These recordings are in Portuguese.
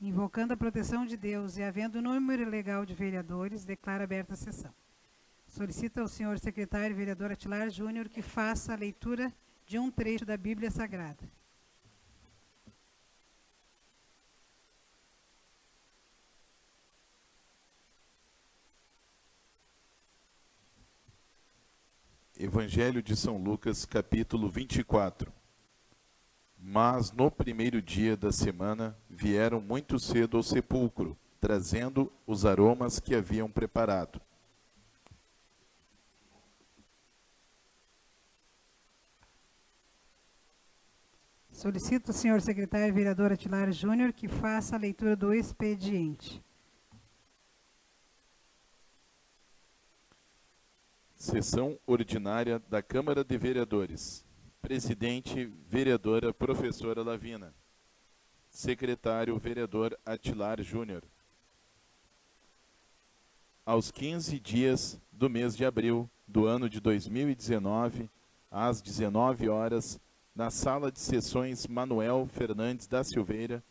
Invocando a proteção de Deus e havendo número legal de vereadores, declara aberta a sessão. Solicita ao senhor secretário vereador Atilar Júnior que faça a leitura de um trecho da Bíblia Sagrada. Evangelho de São Lucas, capítulo 24. Mas no primeiro dia da semana vieram muito cedo ao sepulcro, trazendo os aromas que haviam preparado. Solicito ao senhor secretário vereador Atilar Júnior que faça a leitura do expediente. Sessão ordinária da Câmara de Vereadores. Presidente, vereadora professora Lavina. Secretário, vereador Atilar Júnior. Aos 15 dias do mês de abril do ano de 2019, às 19 horas, na Sala de Sessões Manuel Fernandes da Silveira,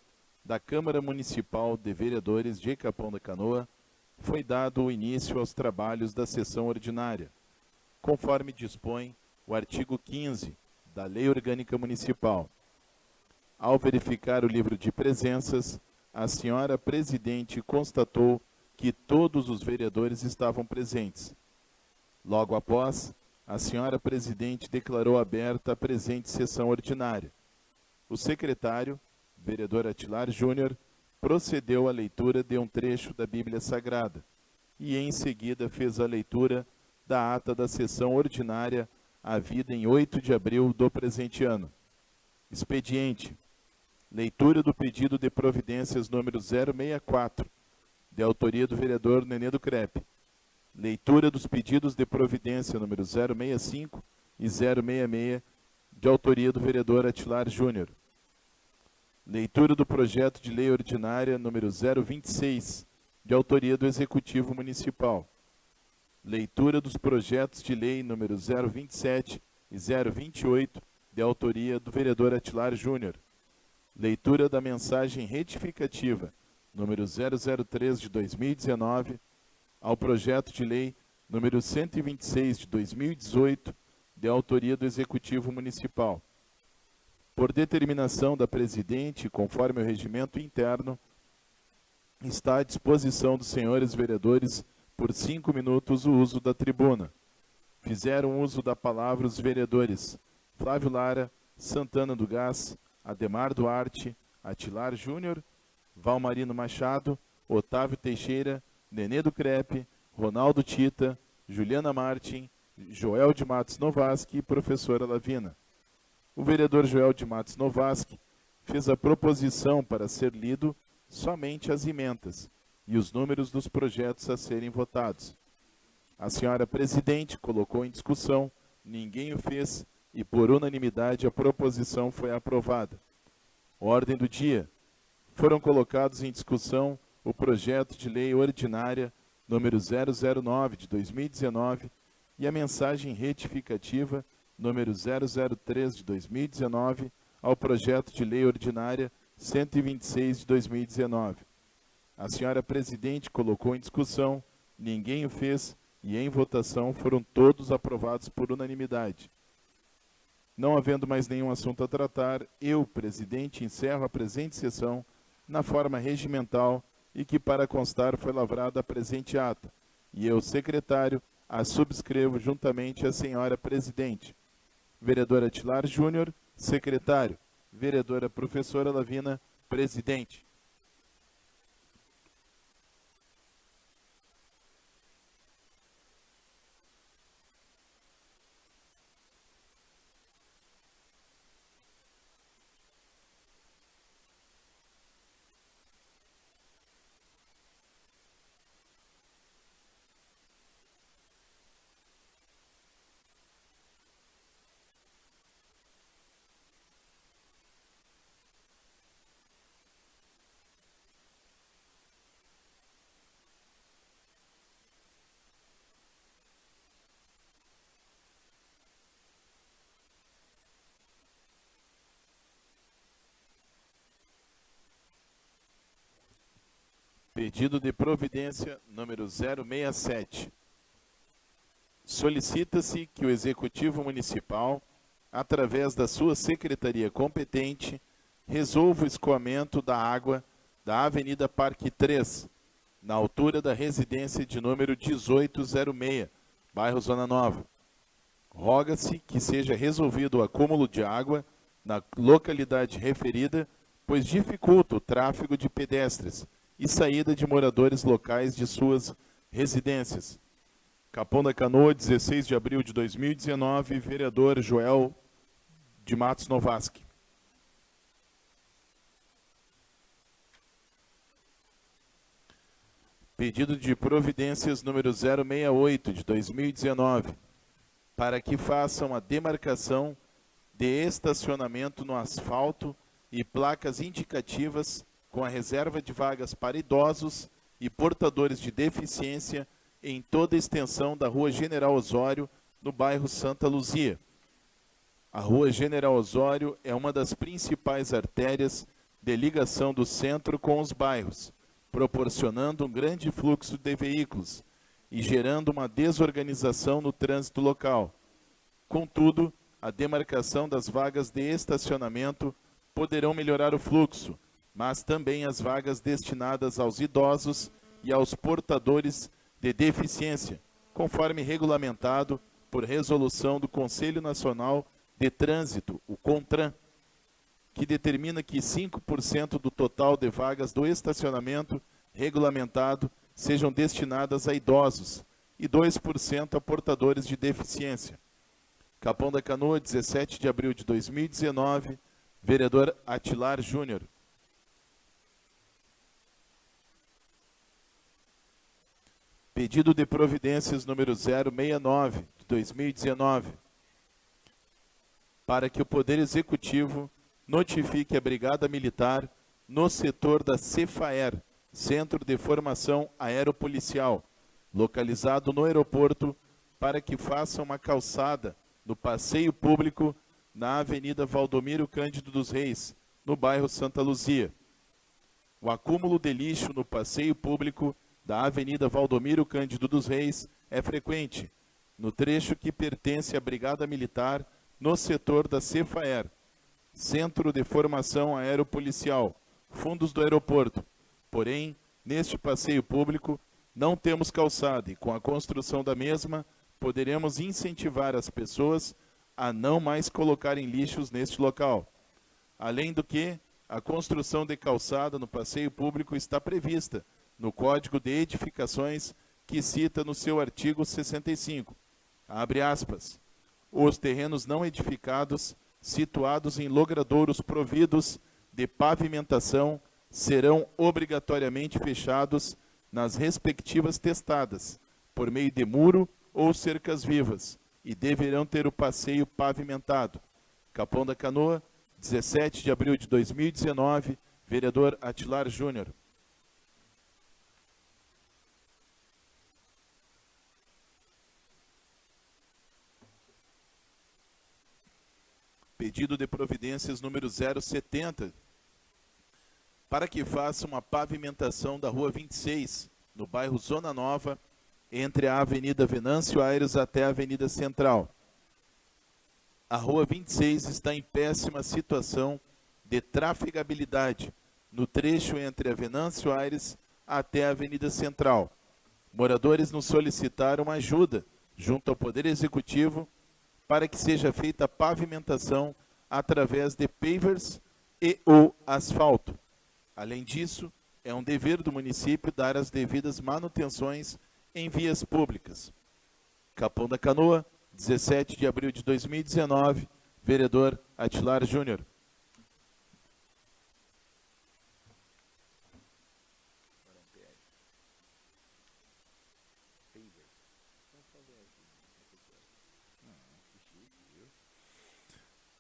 da Câmara Municipal de Vereadores de Capão da Canoa, foi dado o início aos trabalhos da sessão ordinária, conforme dispõe o artigo 15 da Lei Orgânica Municipal. Ao verificar o livro de presenças, a senhora presidente constatou que todos os vereadores estavam presentes. Logo após, a senhora presidente declarou aberta a presente sessão ordinária. O secretário, vereador Atilar Júnior, procedeu à leitura de um trecho da Bíblia Sagrada e, em seguida, fez a leitura da ata da sessão ordinária havida em 8 de abril do presente ano. Expediente. Leitura do pedido de providências número 064, de autoria do vereador Nenê do Crepe. Leitura dos pedidos de providência número 065 e 066, de autoria do vereador Atilar Júnior. Leitura do projeto de lei ordinária número 026, de autoria do Executivo Municipal. Leitura dos projetos de lei número 027 e 028, de autoria do vereador Atilar Júnior. Leitura da mensagem retificativa número 003 de 2019, ao projeto de lei número 126 de 2018, de autoria do Executivo Municipal. Por determinação da presidente, conforme o regimento interno, está à disposição dos senhores vereadores por 5 minutos o uso da tribuna. Fizeram uso da palavra os vereadores Flávio Lara, Santana do Gás, Ademar Duarte, Atilar Júnior, Valmarino Machado, Otávio Teixeira, Nenê do Crepe, Ronaldo Tita, Juliana Martin, Joel de Matos Novaski e professora Lavina. O vereador Joel de Matos Novaski fez a proposição para ser lido somente as emendas e os números dos projetos a serem votados. A senhora presidente colocou em discussão, ninguém o fez e por unanimidade a proposição foi aprovada. Ordem do dia. Foram colocados em discussão o projeto de lei ordinária número 009 de 2019 e a mensagem retificativa número 003 de 2019 ao projeto de lei ordinária 126 de 2019. A senhora presidente colocou em discussão, ninguém o fez e em votação foram todos aprovados por unanimidade. Não havendo mais nenhum assunto a tratar, eu, presidente, encerro a presente sessão na forma regimental e que para constar foi lavrada a presente ata, e eu, secretário, a subscrevo juntamente à senhora presidente. Vereador Atilar Júnior, secretário. Vereadora professora Lavina, presidente. Pedido de providência número 067. Solicita-se que o Executivo Municipal, através da sua secretaria competente, resolva o escoamento da água da Avenida Parque 3, na altura da residência de número 1806, bairro Zona Nova. Roga-se que seja resolvido o acúmulo de água na localidade referida, pois dificulta o tráfego de pedestres e saída de moradores locais de suas residências. Capão da Canoa, 16 de abril de 2019, vereador Joel de Matos Novaski. Pedido de providências número 068 de 2019, para que façam a demarcação de estacionamento no asfalto e placas indicativas com a reserva de vagas para idosos e portadores de deficiência em toda a extensão da Rua General Osório, no bairro Santa Luzia. A Rua General Osório é uma das principais artérias de ligação do centro com os bairros, proporcionando um grande fluxo de veículos e gerando uma desorganização no trânsito local. Contudo, a demarcação das vagas de estacionamento poderão melhorar o fluxo, mas também as vagas destinadas aos idosos e aos portadores de deficiência, conforme regulamentado por resolução do Conselho Nacional de Trânsito, o CONTRAN, que determina que 5% do total de vagas do estacionamento regulamentado sejam destinadas a idosos e 2% a portadores de deficiência. Capão da Canoa, 17 de abril de 2019, vereador Atilar Júnior. Pedido de providências número 069 de 2019, para que o Poder Executivo notifique a Brigada Militar no setor da Cefaer, Centro de Formação Aeropolicial, localizado no aeroporto, para que faça uma calçada no passeio público na Avenida Valdomiro Cândido dos Reis, no bairro Santa Luzia. O acúmulo de lixo no passeio público da Avenida Valdomiro Cândido dos Reis é frequente, no trecho que pertence à Brigada Militar, no setor da Cefaer, Centro de Formação Aeropolicial, fundos do aeroporto. Porém, neste passeio público, não temos calçada e, com a construção da mesma, poderemos incentivar as pessoas a não mais colocarem lixos neste local. Além do que, a construção de calçada no passeio público está prevista no Código de Edificações, que cita no seu artigo 65, abre aspas, os terrenos não edificados, situados em logradouros providos de pavimentação, serão obrigatoriamente fechados nas respectivas testadas, por meio de muro ou cercas vivas, e deverão ter o passeio pavimentado. Capão da Canoa, 17 de abril de 2019, vereador Atilar Júnior. Pedido de providências número 070, para que faça uma pavimentação da Rua 26, no bairro Zona Nova, entre a Avenida Venâncio Aires até a Avenida Central. A Rua 26 está em péssima situação de trafegabilidade no trecho entre a Venâncio Aires até a Avenida Central. Moradores nos solicitaram ajuda junto ao Poder Executivo para que seja feita a pavimentação através de pavers e ou asfalto. Além disso, é um dever do município dar as devidas manutenções em vias públicas. Capão da Canoa, 17 de abril de 2019, vereador Atilar Júnior.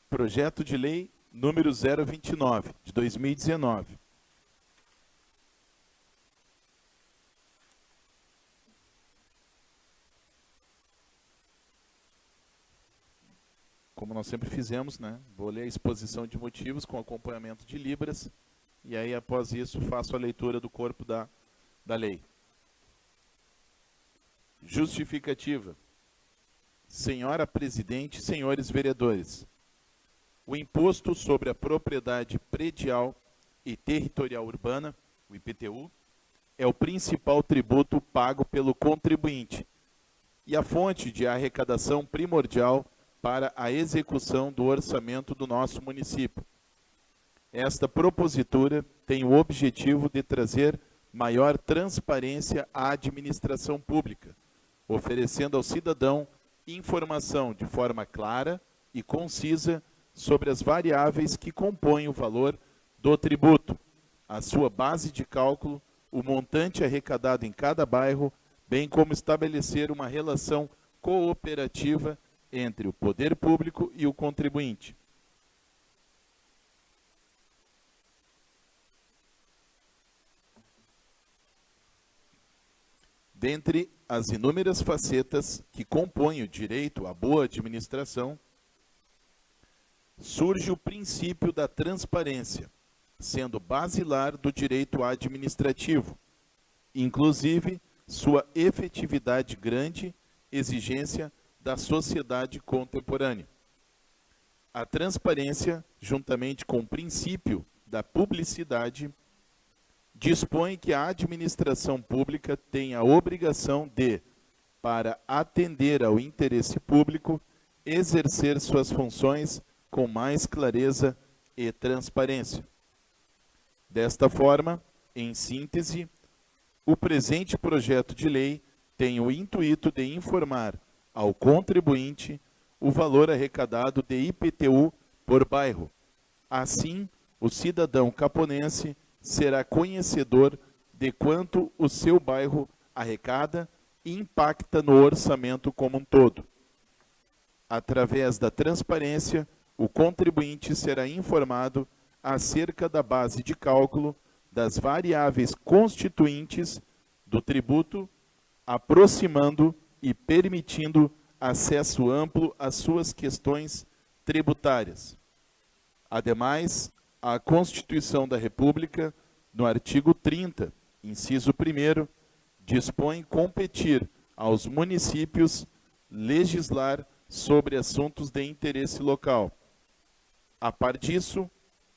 Projeto de Lei número 029, de 2019. Como nós sempre fizemos, né? Vou ler a exposição de motivos com acompanhamento de libras, e aí após isso faço a leitura do corpo da da lei. Justificativa. Senhora Presidente, senhores vereadores, o Imposto sobre a Propriedade Predial e Territorial Urbana, o IPTU, é o principal tributo pago pelo contribuinte e a fonte de arrecadação primordial para a execução do orçamento do nosso município. Esta propositura tem o objetivo de trazer maior transparência à administração pública, oferecendo ao cidadão informação de forma clara e concisa sobre as variáveis que compõem o valor do tributo, a sua base de cálculo, o montante arrecadado em cada bairro, bem como estabelecer uma relação cooperativa entre o poder público e o contribuinte. Dentre as inúmeras facetas que compõem o direito à boa administração, surge o princípio da transparência, sendo basilar do direito administrativo, inclusive sua efetividade grande exigência da sociedade contemporânea. A transparência, juntamente com o princípio da publicidade, dispõe que a administração pública tem a obrigação de, para atender ao interesse público, exercer suas funções com mais clareza e transparência. Desta forma, em síntese, o presente projeto de lei tem o intuito de informar ao contribuinte o valor arrecadado de IPTU por bairro. Assim, o cidadão caponense será conhecedor de quanto o seu bairro arrecada e impacta no orçamento como um todo. Através da transparência, o contribuinte será informado acerca da base de cálculo das variáveis constituintes do tributo, aproximando e permitindo acesso amplo às suas questões tributárias. Ademais, a Constituição da República, no artigo 30, inciso 1º, dispõe competir aos municípios legislar sobre assuntos de interesse local. A par disso,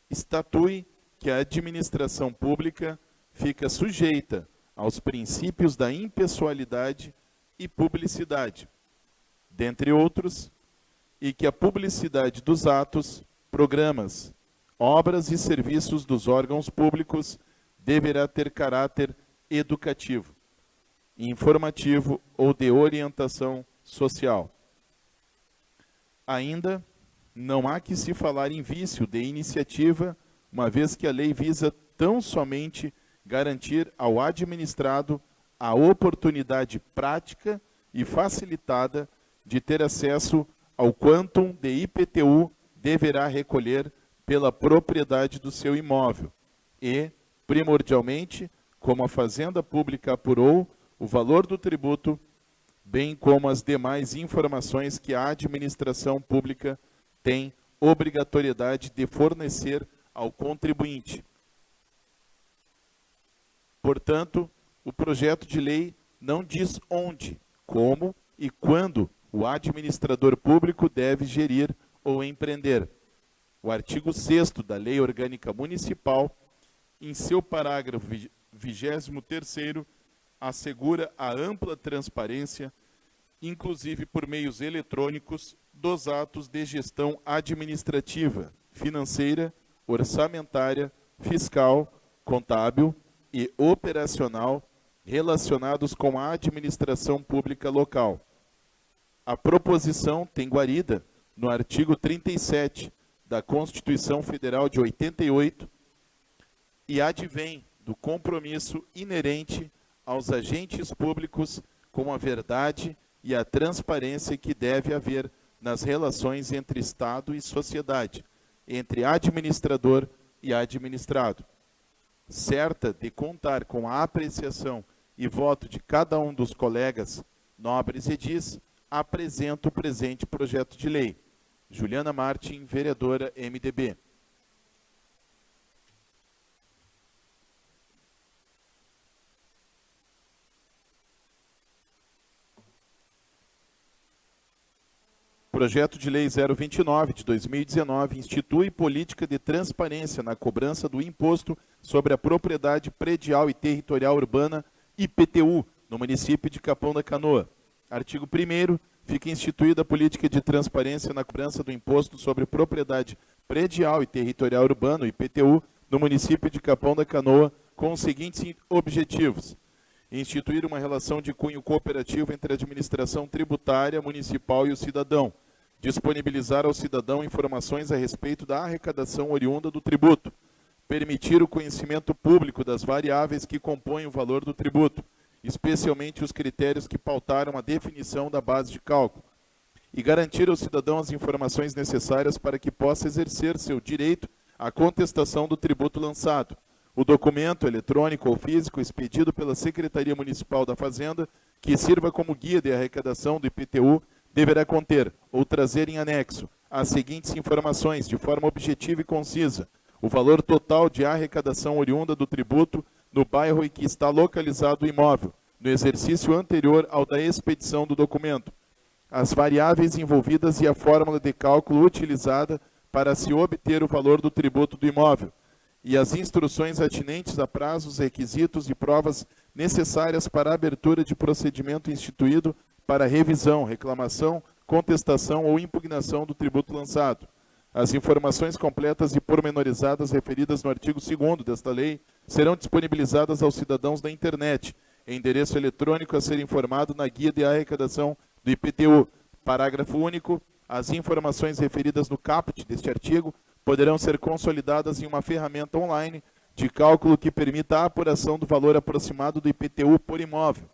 estatui que a administração pública fica sujeita aos princípios da impessoalidade e publicidade, dentre outros, e que a publicidade dos atos, programas, obras e serviços dos órgãos públicos deverá ter caráter educativo, informativo ou de orientação social. Ainda, não há que se falar em vício de iniciativa, uma vez que a lei visa tão somente garantir ao administrado a oportunidade prática e facilitada de ter acesso ao quantum de IPTU deverá recolher pela propriedade do seu imóvel e, primordialmente, como a Fazenda Pública apurou, o valor do tributo, bem como as demais informações que a administração pública tem obrigatoriedade de fornecer ao contribuinte. Portanto, o projeto de lei não diz onde, como e quando o administrador público deve gerir ou empreender. O artigo 6º da Lei Orgânica Municipal, em seu parágrafo 23º, assegura a ampla transparência, inclusive por meios eletrônicos, dos atos de gestão administrativa, financeira, orçamentária, fiscal, contábil e operacional relacionados com a administração pública local. A proposição tem guarida no artigo 37 da Constituição Federal de 88 e advém do compromisso inerente aos agentes públicos com a verdade e a transparência que deve haver nas relações entre Estado e sociedade, entre administrador e administrado. Certa de contar com a apreciação e voto de cada um dos colegas nobres edis, apresento o presente projeto de lei. Juliana Martin, vereadora MDB. Projeto de Lei 029 de 2019 institui política de transparência na cobrança do Imposto sobre a Propriedade Predial e Territorial Urbana, IPTU, no município de Capão da Canoa. Artigo 1º. Fica instituída a política de transparência na cobrança do Imposto sobre Propriedade Predial e Territorial Urbano, IPTU, no município de Capão da Canoa, com os seguintes objetivos: instituir uma relação de cunho cooperativo entre a administração tributária municipal e o cidadão, disponibilizar ao cidadão informações a respeito da arrecadação oriunda do tributo, permitir o conhecimento público das variáveis que compõem o valor do tributo, especialmente os critérios que pautaram a definição da base de cálculo, e garantir ao cidadão as informações necessárias para que possa exercer seu direito à contestação do tributo lançado. O documento, eletrônico ou físico, expedido pela Secretaria Municipal da Fazenda, que sirva como guia de arrecadação do IPTU, deverá conter ou trazer em anexo as seguintes informações, de forma objetiva e concisa: o valor total de arrecadação oriunda do tributo no bairro em que está localizado o imóvel, no exercício anterior ao da expedição do documento, as variáveis envolvidas e a fórmula de cálculo utilizada para se obter o valor do tributo do imóvel, e as instruções atinentes a prazos, requisitos e provas necessárias para a abertura de procedimento instituído para revisão, reclamação, contestação ou impugnação do tributo lançado. As informações completas e pormenorizadas referidas no artigo 2º desta lei serão disponibilizadas aos cidadãos na internet, em endereço eletrônico a ser informado na guia de arrecadação do IPTU. Parágrafo único. As informações referidas no caput deste artigo poderão ser consolidadas em uma ferramenta online de cálculo que permita a apuração do valor aproximado do IPTU por imóvel.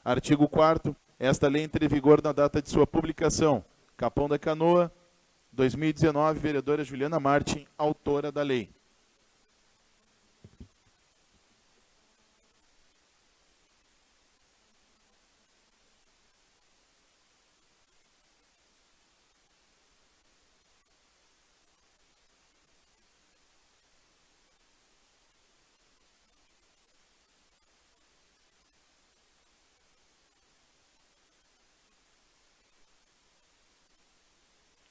Artigo 4º. Esta lei entra em vigor na data de sua publicação. Capão da Canoa, 2019, vereadora Juliana Martin, autora da lei.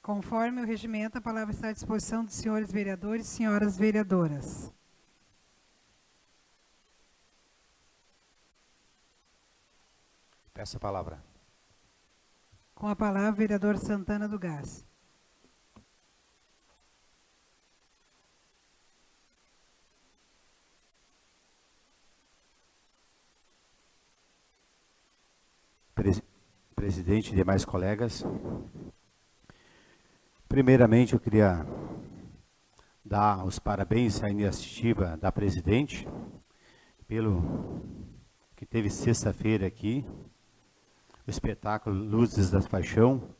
Conforme o regimento, a palavra está à disposição dos senhores vereadores e senhoras vereadoras. Peço a palavra. Com a palavra, o vereador Santana do Gás. Presidente e demais colegas, primeiramente eu queria dar os parabéns à iniciativa da presidente, pelo que teve sexta-feira aqui, o espetáculo Luzes da Paixão.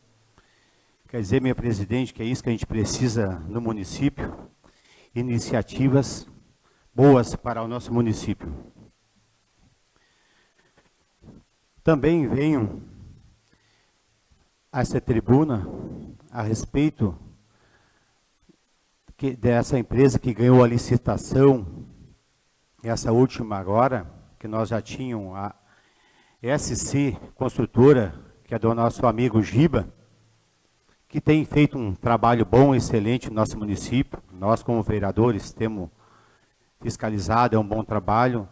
Quer dizer, minha presidente, que é isso que a gente precisa no município, iniciativas boas para o nosso município. Também venho a essa tribuna a respeito dessa empresa que ganhou a licitação, essa última agora, que nós já tínhamos a SC Construtora, que é do nosso amigo Giba, que tem feito um trabalho bom, excelente no nosso município. Nós, como vereadores, temos fiscalizado, é um bom trabalho.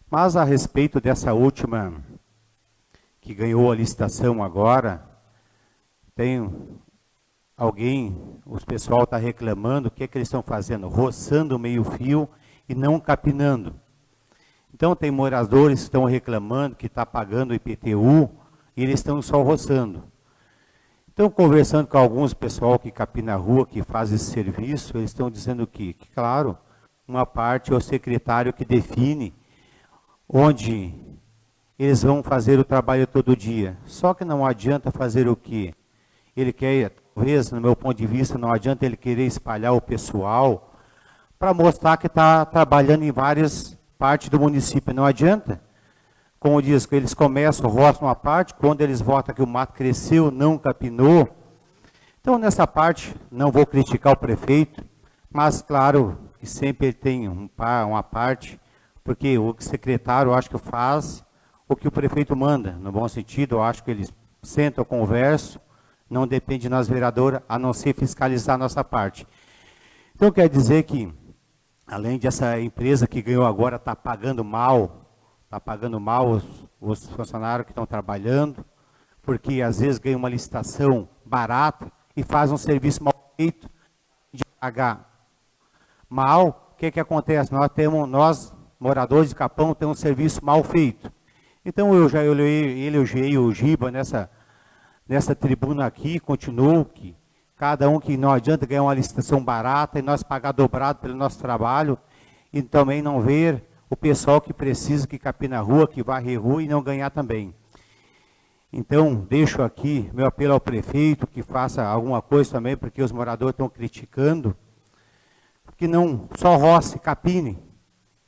Mas a respeito dessa última que ganhou a licitação agora, tem alguém, o pessoal está reclamando, o que é que eles estão fazendo? Roçando meio fio e não capinando. Então tem moradores que estão reclamando que está pagando o IPTU e eles estão só roçando. Então, conversando com alguns pessoal que capina a rua, que faz esse serviço, eles estão dizendo que, claro, uma parte é o secretário que define onde eles vão fazer o trabalho todo dia. Só que não adianta fazer o quê? Ele quer, talvez, no meu ponto de vista, não adianta ele querer espalhar o pessoal para mostrar que está trabalhando em várias partes do município. Não adianta. Como diz, que eles começam, roçam uma parte, quando eles votam que o mato cresceu, não capinou. Então, nessa parte, não vou criticar o prefeito, mas, claro, que sempre ele tem uma parte, porque o secretário, eu acho que faz o que o prefeito manda, no bom sentido. Eu acho que eles sentam, conversam, não depende de nós, vereador, a não ser fiscalizar a nossa parte. Então, quer dizer que, além dessa empresa que ganhou agora, está pagando mal os funcionários que estão trabalhando, porque às vezes ganha uma licitação barata e faz um serviço mal feito, de pagar mal, o que acontece? Nós, moradores de Capão, temos um serviço mal feito. Então eu já elogiei o Giba nessa tribuna aqui, continuo que cada um que não adianta ganhar uma licitação barata e nós pagar dobrado pelo nosso trabalho e também não ver o pessoal que precisa, que capina a rua, que varre a rua e não ganhar também. Então, deixo aqui meu apelo ao prefeito, que faça alguma coisa também, porque os moradores estão criticando, que não só roce, capine.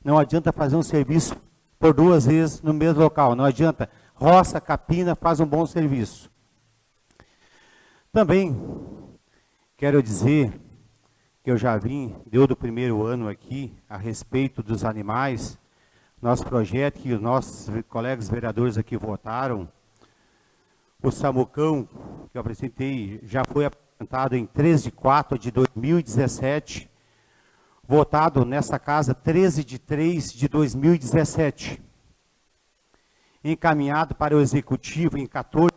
Não adianta fazer um serviço por 2 vezes no mesmo local. Não adianta, roça, capina, faz um bom serviço. Também quero dizer que eu já vim, deu do primeiro ano aqui, a respeito dos animais, nosso projeto que os nossos colegas vereadores aqui votaram, o Samucão, que eu apresentei, já foi apresentado em 13 de 4 de 2017, votado nessa casa 13 de 3 de 2017, encaminhado para o Executivo em 14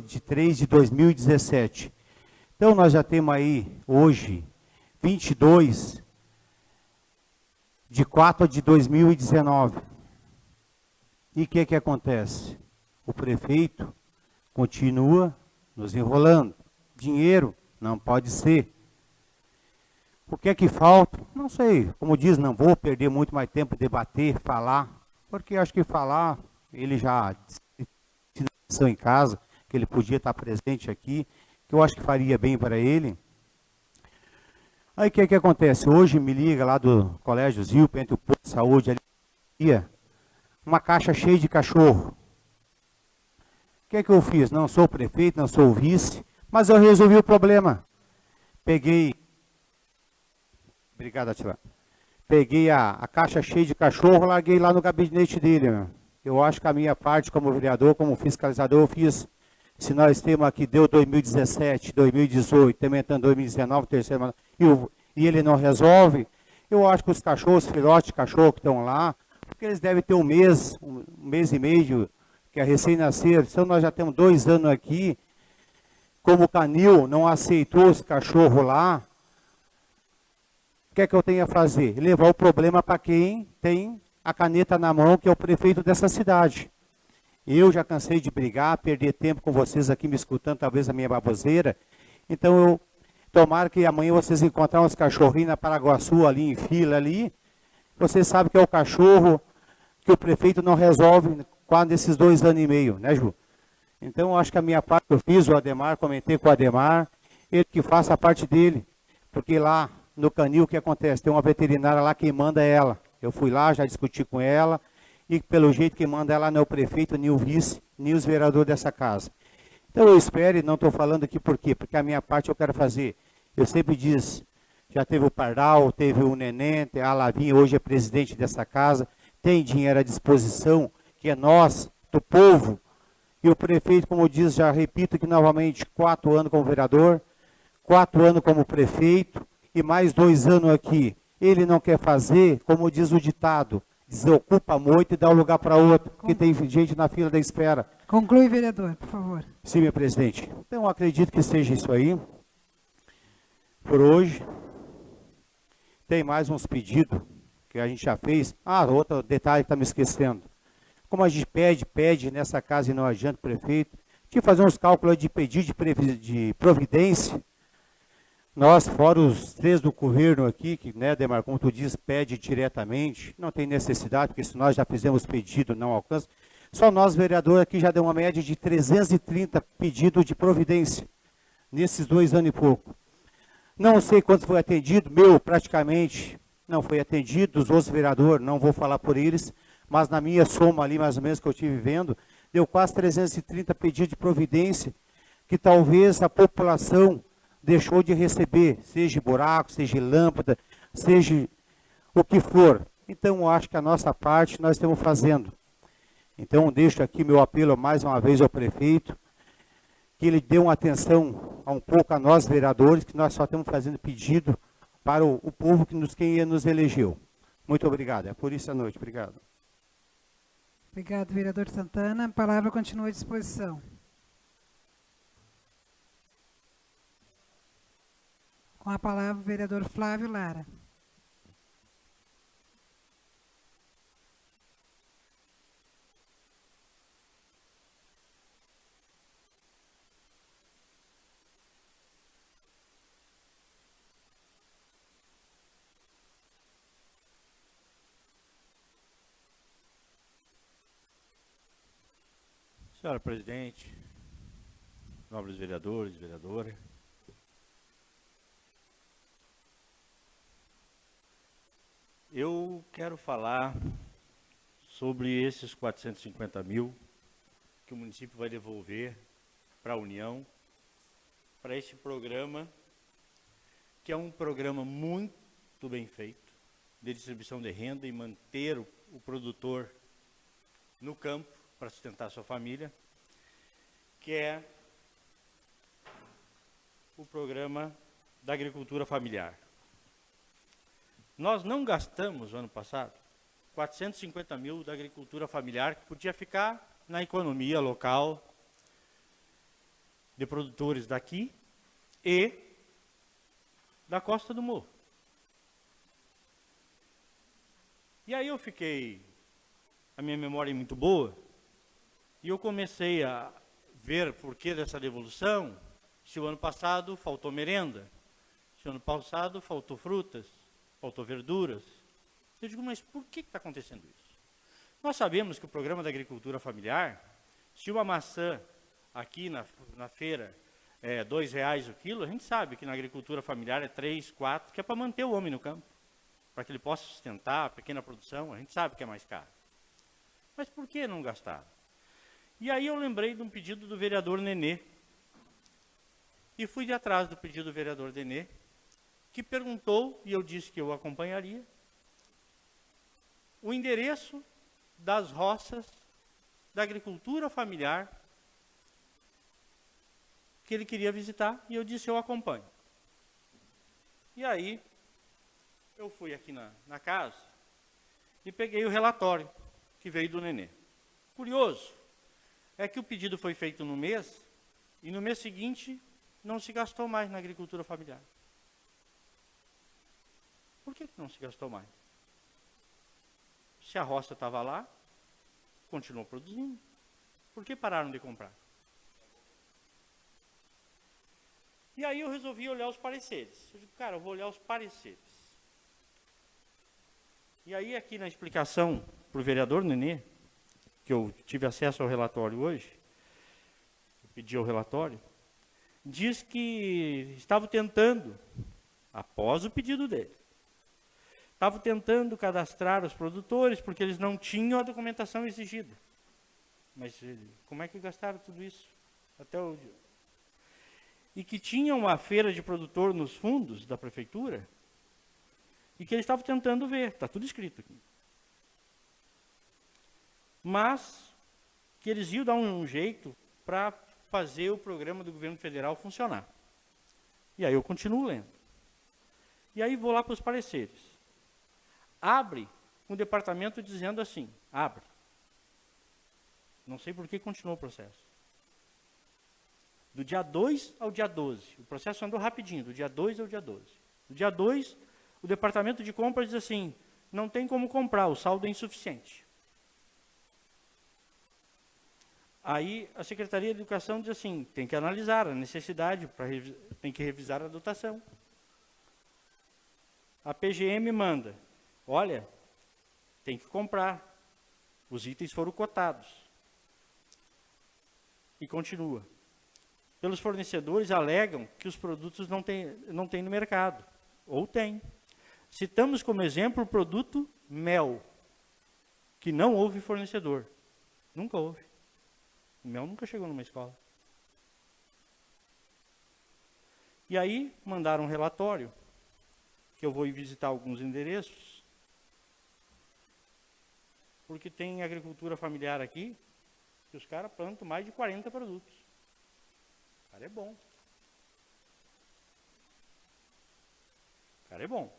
de 3 de 2017. Então, nós já temos aí, hoje, 22 de 4 de 2019. E o que acontece? O prefeito continua nos enrolando. Dinheiro não pode ser. O que é que falta? Não sei. Como diz, não vou perder muito mais tempo debater, falar, porque acho que falar, ele já disse em casa, que ele podia estar presente aqui, que eu acho que faria bem para ele. Aí o que é que acontece? Hoje me liga lá do Colégio Zilpa, entre o posto de saúde ali, uma caixa cheia de cachorro. O que é que eu fiz? Não sou o prefeito, não sou o vice, mas eu resolvi o problema. Peguei, obrigado, Atila. Peguei a caixa cheia de cachorro, larguei lá no gabinete dele. Meu. Eu acho que a minha parte como vereador, como fiscalizador, eu fiz. Se nós temos aqui, deu 2017, 2018, também estando 2019, terceiro ano, e ele não resolve, eu acho que os cachorros, filhotes de cachorro que estão lá, porque eles devem ter um mês e meio, que é recém-nascido. Então nós já temos 2 anos aqui, como o canil não aceitou os cachorros lá, o que é que eu tenho a fazer? Levar o problema para quem tem a caneta na mão, que é o prefeito dessa cidade. Eu já cansei de brigar, perder tempo com vocês aqui me escutando, talvez a minha baboseira. Então eu tomara que amanhã vocês encontrarem uns cachorrinhos na Paraguaçu ali em fila ali. Vocês sabem que é o cachorro que o prefeito não resolve quase nesses 2 anos e meio, né, Ju? Então eu acho que a minha parte eu fiz, o Ademar, comentei com o Ademar, ele que faça a parte dele, porque lá no canil o que acontece? Tem uma veterinária lá que manda ela. Eu fui lá, já discuti com ela, e pelo jeito que manda ela não é o prefeito, nem o vice, nem os vereadores dessa casa. Então eu espero, e não estou falando aqui por quê? Porque a minha parte eu quero fazer. Eu sempre disse, já teve o Pardal, teve o Neném, a Lavinha, hoje é presidente dessa casa, tem dinheiro à disposição, que é nós, do povo, e o prefeito, como eu disse, já repito aqui novamente, 4 anos como vereador, 4 anos como prefeito, e mais 2 anos aqui. Ele não quer fazer, como diz o ditado, desocupa muito e dá um lugar para outro, porque tem gente na fila da espera. Conclui, vereador, por favor. Sim, meu presidente. Então, acredito que seja isso aí. Por hoje. Tem mais uns pedidos que a gente já fez. Outro detalhe que está me esquecendo. Como a gente pede nessa casa e não adianta, prefeito, de fazer uns cálculos de pedido de providência. Nós, fora os 3 do governo aqui, que, né, Demar, como tu diz, pede diretamente, não tem necessidade, porque se nós já fizemos pedido, não alcança. Só nós, vereador, aqui já deu uma média de 330 pedidos de providência, nesses 2 anos e pouco. Não sei quantos foi atendido, meu, praticamente, não foi atendido, dos outros vereadores, não vou falar por eles, mas na minha soma ali, mais ou menos, que eu estive vendo, deu quase 330 pedidos de providência, que talvez a população deixou de receber, seja buraco, seja lâmpada, seja o que for. Então, eu acho que a nossa parte nós estamos fazendo. Então, deixo aqui meu apelo mais uma vez ao prefeito, que ele dê uma atenção um pouco a nós, vereadores, que nós só estamos fazendo pedido para o povo quem nos elegeu. Muito obrigado. É por isso a noite. Obrigado. Obrigado, vereador Santana. A palavra continua à disposição. Com a palavra, o vereador Flávio Lara. Senhora presidente, nobres vereadores, vereadora, eu quero falar sobre esses 450 mil que o município vai devolver para a União, para esse programa, que é um programa muito bem feito, de distribuição de renda e manter o produtor no campo, para sustentar a sua família, que é o programa da agricultura familiar. Nós não gastamos, ano passado, 450 mil da agricultura familiar, que podia ficar na economia local, de produtores daqui e da Costa do Morro. E aí a minha memória é muito boa, e eu comecei a ver por que dessa devolução, se o ano passado faltou merenda, se o ano passado faltou frutas, faltou verduras. Eu digo, mas por que está acontecendo isso? Nós sabemos que o programa da agricultura familiar, se uma maçã aqui na feira é R$2 o quilo, a gente sabe que na agricultura familiar é 3, 4, que é para manter o homem no campo, para que ele possa sustentar a pequena produção, a gente sabe que é mais caro. Mas por que não gastaram? E aí eu lembrei de um pedido do vereador Nenê. E fui de atrás do pedido do vereador Nenê, que perguntou, e eu disse que eu acompanharia, o endereço das roças da agricultura familiar que ele queria visitar, e eu disse, eu acompanho. E aí, eu fui aqui na casa e peguei o relatório que veio do Nenê. Curioso é que o pedido foi feito no mês, e no mês seguinte não se gastou mais na agricultura familiar. Por que não se gastou mais? Se a roça estava lá, continuou produzindo. Por que pararam de comprar? E aí eu resolvi olhar os pareceres. Eu digo, cara, eu vou olhar os pareceres. E aí aqui na explicação para o vereador Nenê, que eu tive acesso ao relatório hoje, eu pedi o relatório, diz que estava tentando, após o pedido dele, estava tentando cadastrar os produtores, porque eles não tinham a documentação exigida. Mas como é que gastaram tudo isso? E que tinha uma feira de produtor nos fundos da prefeitura, e que eles estavam tentando ver, está tudo escrito aqui. Mas que eles iam dar um jeito para fazer o programa do governo federal funcionar. E aí eu continuo lendo. E aí vou lá para os pareceres. Abre um departamento dizendo assim, abre. Não sei por que continuou o processo. Do dia 2 ao dia 12. O processo andou rapidinho, do dia 2 ao dia 12. Do dia 2, o departamento de compras diz assim, não tem como comprar, o saldo é insuficiente. Aí a Secretaria de Educação diz assim, tem que analisar a necessidade, tem que revisar a dotação. A PGM manda, olha, tem que comprar, os itens foram cotados. E continua. Pelos fornecedores alegam que os produtos não tem no mercado, ou tem. Citamos como exemplo o produto mel, que não houve fornecedor, nunca houve. O mel nunca chegou numa escola. E aí, mandaram um relatório, que eu vou ir visitar alguns endereços, porque tem agricultura familiar aqui, que os caras plantam mais de 40 produtos. O cara é bom. O cara é bom.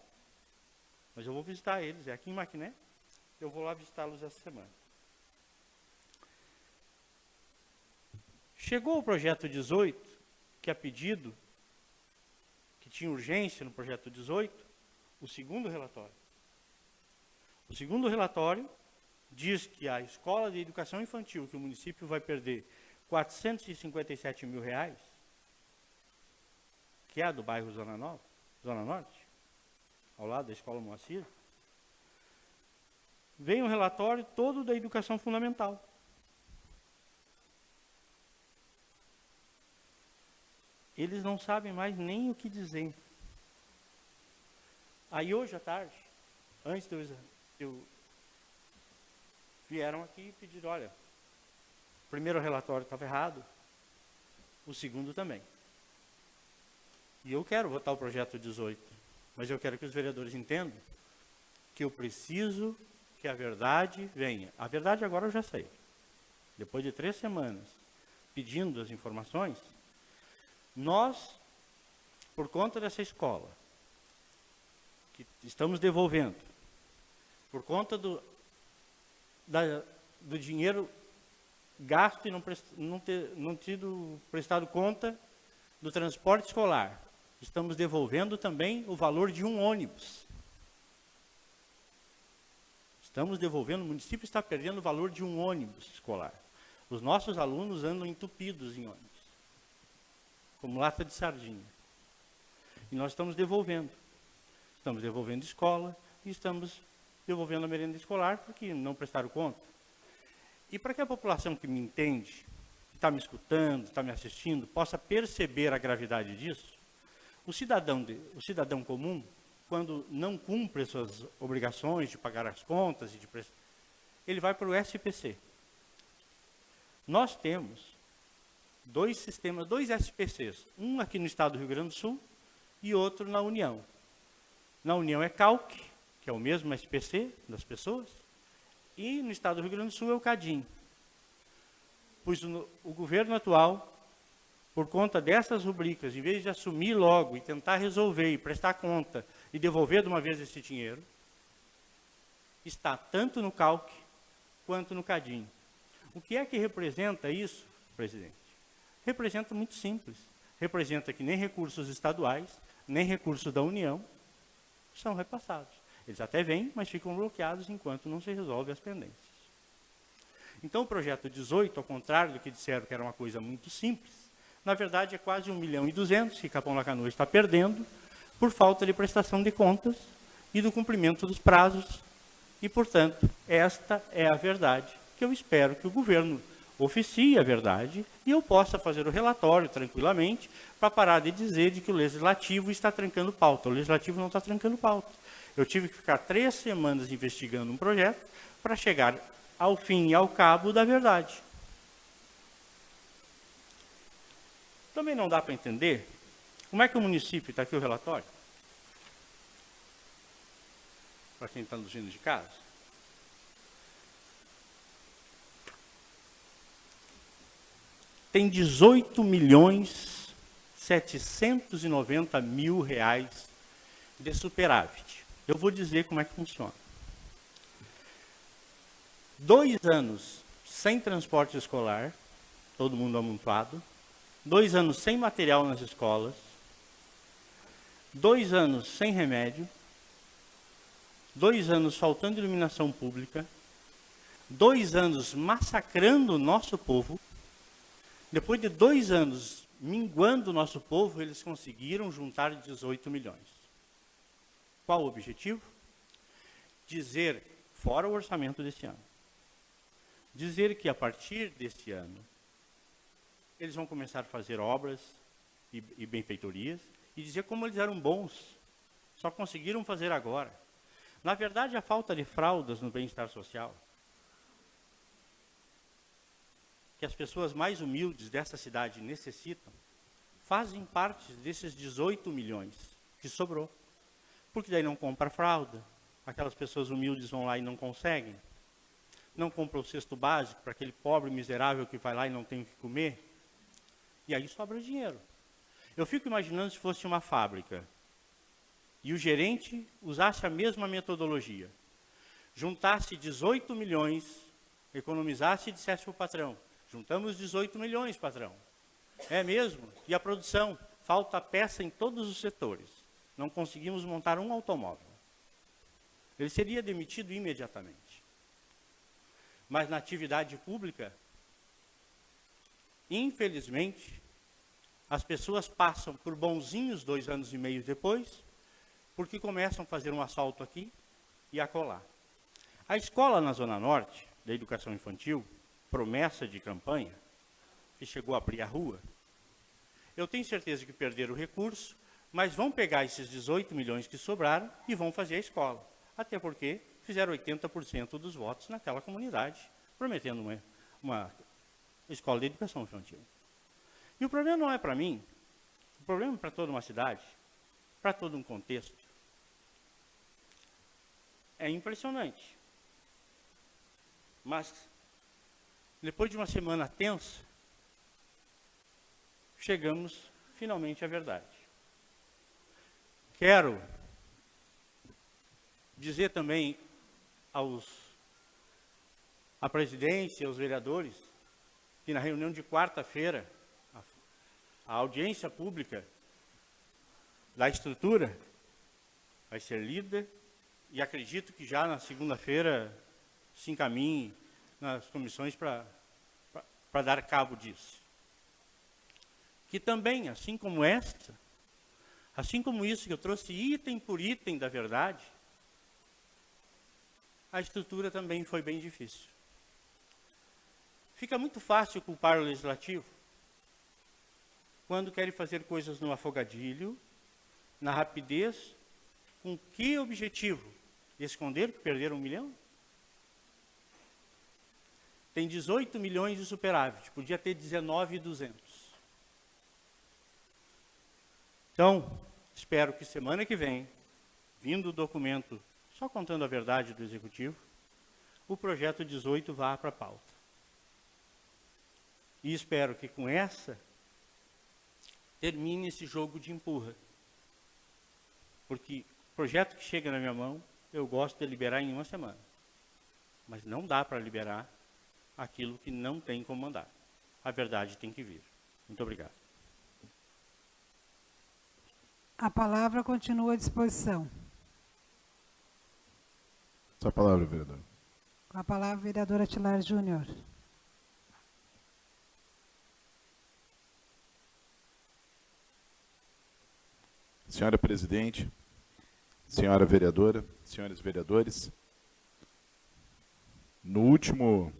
Mas eu vou visitar eles, é aqui em Maquiné. Eu vou lá visitá-los essa semana. Chegou o projeto 18, que a pedido, que tinha urgência no projeto 18, o segundo relatório. O segundo relatório diz que a escola de educação infantil, que o município vai perder 457 mil reais, que é a do bairro Zona Norte, ao lado da escola Moacir, vem um relatório todo da educação fundamental. Eles não sabem mais nem o que dizer. Aí hoje à tarde, antes do exame, vieram aqui e pediram, olha, o primeiro relatório estava errado, o segundo também. E eu quero votar o projeto 18, mas eu quero que os vereadores entendam que eu preciso que a verdade venha. A verdade agora eu já sei. Depois de 3 semanas pedindo as informações, nós, por conta dessa escola, que estamos devolvendo, por conta do dinheiro gasto e não tido prestado conta do transporte escolar, estamos devolvendo também o valor de um ônibus. Estamos devolvendo, o município está perdendo o valor de um ônibus escolar. Os nossos alunos andam entupidos em ônibus, como lata de sardinha. E nós estamos devolvendo. Estamos devolvendo escola e estamos devolvendo a merenda escolar porque não prestaram conta. E para que a população que me entende, que está me escutando, está me assistindo, possa perceber a gravidade disso, o cidadão comum, quando não cumpre suas obrigações de pagar as contas, ele vai para o SPC. Nós temos 2 sistemas, 2 SPCs, um aqui no estado do Rio Grande do Sul e outro na União. Na União é CALC, que é o mesmo SPC das pessoas, e no estado do Rio Grande do Sul é o CADIM. Pois o governo atual, por conta dessas rubricas, em vez de assumir logo e tentar resolver e prestar conta e devolver de uma vez esse dinheiro, está tanto no CALC quanto no CADIM. O que é que representa isso, presidente? Representa muito simples. Representa que nem recursos estaduais, nem recursos da União são repassados. Eles até vêm, mas ficam bloqueados enquanto não se resolve as pendências. Então, o projeto 18, ao contrário do que disseram que era uma coisa muito simples, na verdade é quase 1,2 milhão que Capão da Canoa está perdendo por falta de prestação de contas e do cumprimento dos prazos. E, portanto, esta é a verdade que eu espero que o governo oficie a verdade e eu possa fazer o relatório tranquilamente para parar de dizer de que o Legislativo está trancando pauta. O Legislativo não está trancando pauta. Eu tive que ficar 3 semanas investigando um projeto para chegar ao fim e ao cabo da verdade. Também não dá para entender como é que o município, está aqui o relatório, para quem está nos vindo de casa, tem 18.790.000 reais de superávit. Eu vou dizer como é que funciona. 2 anos sem transporte escolar, todo mundo amontoado. 2 anos sem material nas escolas. 2 anos sem remédio. 2 anos faltando iluminação pública. 2 anos massacrando o nosso povo. Depois de 2 anos minguando o nosso povo, eles conseguiram juntar 18 milhões. Qual o objetivo? Dizer, fora o orçamento desse ano, dizer que a partir deste ano, eles vão começar a fazer obras e benfeitorias, e dizer como eles eram bons, só conseguiram fazer agora. Na verdade, a falta de fraldas no bem-estar social, que as pessoas mais humildes dessa cidade necessitam, fazem parte desses 18 milhões que sobrou. Porque daí não compra fralda, aquelas pessoas humildes vão lá e não conseguem, não compram o cesto básico para aquele pobre miserável que vai lá e não tem o que comer. E aí sobra dinheiro. Eu fico imaginando se fosse uma fábrica e o gerente usasse a mesma metodologia. Juntasse 18 milhões, economizasse e dissesse para o patrão, juntamos 18 milhões, patrão. É mesmo? E a produção? Falta peça em todos os setores. Não conseguimos montar um automóvel. Ele seria demitido imediatamente. Mas na atividade pública, infelizmente, as pessoas passam por bonzinhos 2 anos e meio depois, porque começam a fazer um assalto aqui e acolá. A escola na Zona Norte, da educação infantil, promessa de campanha, que chegou a abrir a rua, eu tenho certeza que perderam o recurso, mas vão pegar esses 18 milhões que sobraram e vão fazer a escola. Até porque fizeram 80% dos votos naquela comunidade, prometendo uma escola de educação infantil. E o problema não é para mim, o problema é para toda uma cidade, para todo um contexto. É impressionante. Mas, depois de uma semana tensa, chegamos finalmente à verdade. Quero dizer também à presidência, aos vereadores, que na reunião de quarta-feira, a audiência pública da estrutura vai ser lida e acredito que já na segunda-feira se encaminhe nas comissões para dar cabo disso. Que também, assim como esta, assim como isso que eu trouxe item por item da verdade, a estrutura também foi bem difícil. Fica muito fácil culpar o legislativo quando querem fazer coisas no afogadilho, na rapidez, com que objetivo? Esconder que perderam 1 milhão? Tem 18 milhões de superávit, podia ter 19.200. Então, espero que semana que vem, vindo o documento, só contando a verdade do Executivo, o projeto 18 vá para a pauta. E espero que com essa, termine esse jogo de empurra. Porque o projeto que chega na minha mão, eu gosto de liberar em 1 semana. Mas não dá para liberar aquilo que não tem como mandar. A verdade tem que vir. Muito obrigado. A palavra continua à disposição. Sua palavra, vereador. Com a palavra, vereador Atilar Júnior. Senhora presidente, senhora vereadora, senhores vereadores, no último,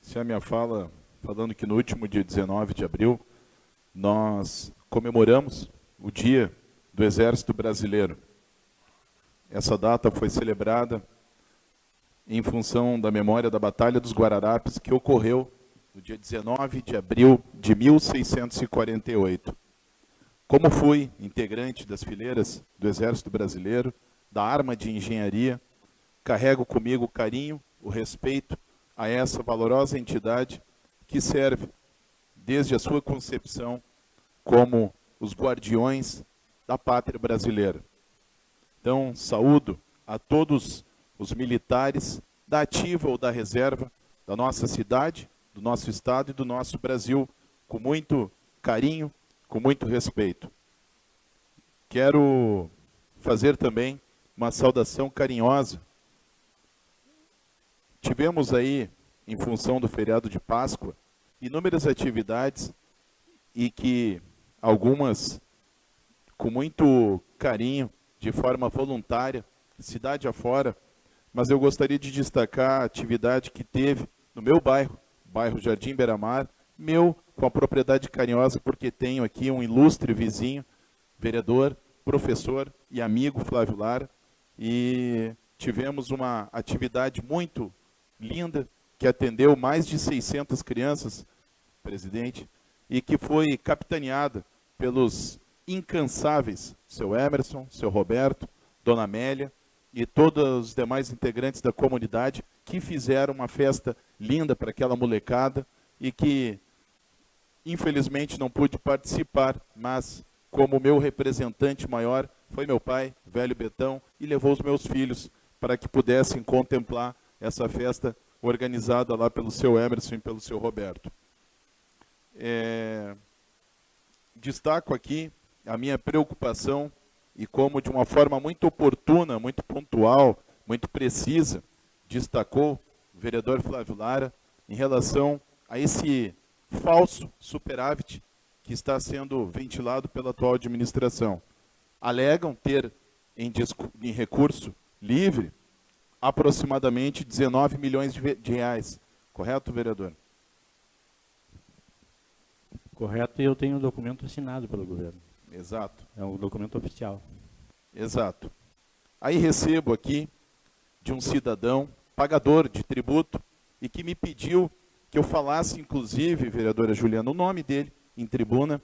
se a minha fala, falando que no último dia 19 de abril, nós comemoramos o Dia do Exército Brasileiro. Essa data foi celebrada em função da memória da Batalha dos Guararapes, que ocorreu no dia 19 de abril de 1648. Como fui integrante das fileiras do Exército Brasileiro, da arma de engenharia, carrego comigo o carinho, o respeito a essa valorosa entidade que serve, desde a sua concepção, como os guardiões da pátria brasileira. Então, saúdo a todos os militares da ativa ou da reserva da nossa cidade, do nosso estado e do nosso Brasil, com muito carinho, com muito respeito. Quero fazer também uma saudação carinhosa. Tivemos aí, em função do feriado de Páscoa, inúmeras atividades e que algumas com muito carinho, de forma voluntária, cidade afora, mas eu gostaria de destacar a atividade que teve no meu bairro, bairro Jardim Beira-Mar, meu, com a propriedade carinhosa, porque tenho aqui um ilustre vizinho, vereador, professor e amigo Flávio Lara, e tivemos uma atividade muito linda, que atendeu mais de 600 crianças, presidente, e que foi capitaneada pelos incansáveis, seu Emerson, seu Roberto, dona Amélia e todos os demais integrantes da comunidade que fizeram uma festa linda para aquela molecada e que Infelizmente não pude participar, mas como meu representante maior foi meu pai, velho Betão, e levou os meus filhos para que pudessem contemplar essa festa organizada lá pelo seu Emerson e pelo seu Roberto. Destaco aqui a minha preocupação e como de uma forma muito oportuna, muito pontual, muito precisa, destacou o vereador Flávio Lara em relação a esse falso superávit que está sendo ventilado pela atual administração. Alegam ter em recurso livre aproximadamente 19 milhões de reais. Correto, vereador? Correto, e eu tenho um documento assinado pelo governo. Exato. É um documento oficial. Exato. Aí recebo aqui de um cidadão, pagador de tributo, e que me pediu que eu falasse, inclusive, vereadora Juliana, o nome dele em tribuna.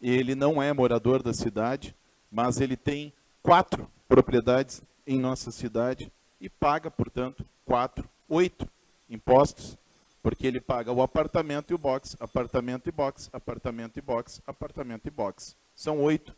Ele não é morador da cidade, mas ele tem 4 propriedades em nossa cidade e paga, portanto, 8 impostos, porque ele paga o apartamento e o box, apartamento e box, apartamento e box, apartamento e box. São 8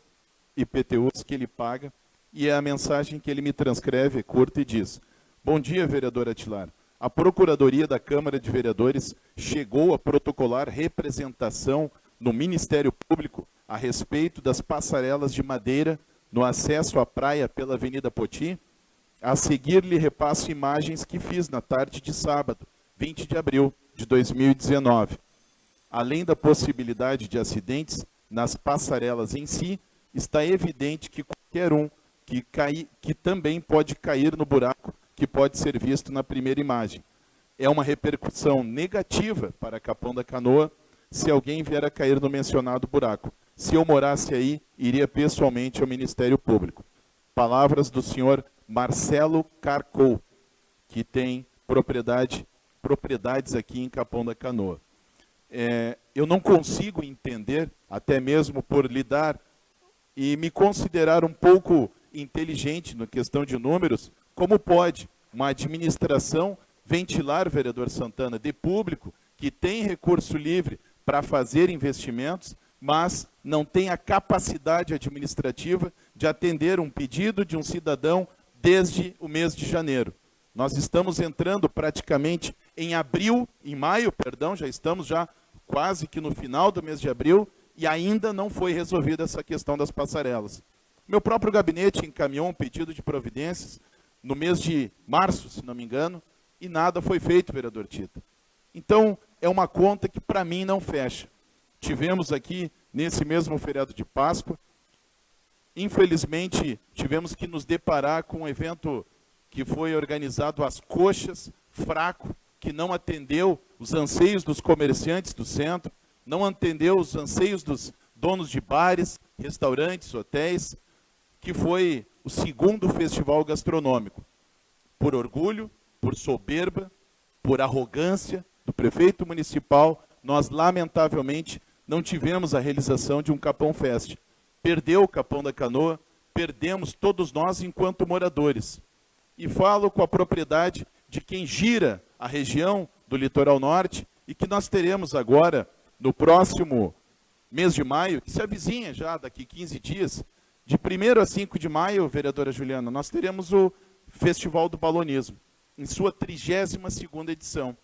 IPTUs que ele paga, e a mensagem que ele me transcreve é curta e diz: bom dia, vereador Atilar. A Procuradoria da Câmara de Vereadores chegou a protocolar representação no Ministério Público a respeito das passarelas de madeira no acesso à praia pela Avenida Poti. A seguir, lhe repasso imagens que fiz na tarde de sábado, 20 de abril de 2019. Além da possibilidade de acidentes nas passarelas em si, está evidente que qualquer um que também pode cair no buraco que pode ser visto na primeira imagem. É uma repercussão negativa para Capão da Canoa se alguém vier a cair no mencionado buraco. Se eu morasse aí, iria pessoalmente ao Ministério Público. Palavras do senhor Marcelo Carcou, que tem propriedades aqui em Capão da Canoa. Eu não consigo entender, até mesmo por lidar e me considerar um pouco inteligente na questão de números, como pode uma administração ventilar, vereador Santana, de público, que tem recurso livre para fazer investimentos, mas não tem a capacidade administrativa de atender um pedido de um cidadão desde o mês de janeiro. Nós estamos entrando praticamente em maio, já estamos quase que no final do mês de abril, e ainda não foi resolvida essa questão das passarelas. Meu próprio gabinete encaminhou um pedido de providências no mês de março, se não me engano, e nada foi feito, vereador Tita. Então, é uma conta que para mim não fecha. Tivemos aqui, nesse mesmo feriado de Páscoa, infelizmente, tivemos que nos deparar com um evento que foi organizado às coxas, fraco, que não atendeu os anseios dos comerciantes do centro, não atendeu os anseios dos donos de bares, restaurantes, hotéis, que foi o segundo festival gastronômico. Por orgulho, por soberba, por arrogância do prefeito municipal, nós lamentavelmente não tivemos a realização de um Capão Fest. Perdeu o Capão da Canoa, perdemos todos nós enquanto moradores. E falo com a propriedade de quem gira a região do Litoral Norte e que nós teremos agora, no próximo mês de maio, que se avizinha já daqui 15 dias, de 1º a 5 de maio, vereadora Juliana, nós teremos o Festival do Balonismo, em sua 32ª edição.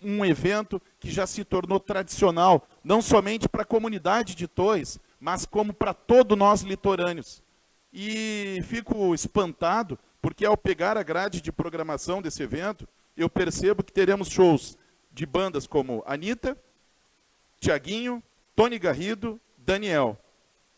Um evento que já se tornou tradicional, não somente para a comunidade de Torres, mas como para todos nós litorâneos. E fico espantado, porque ao pegar a grade de programação desse evento, eu percebo que teremos shows de bandas como Anitta, Tiaguinho, Tony Garrido, Daniel.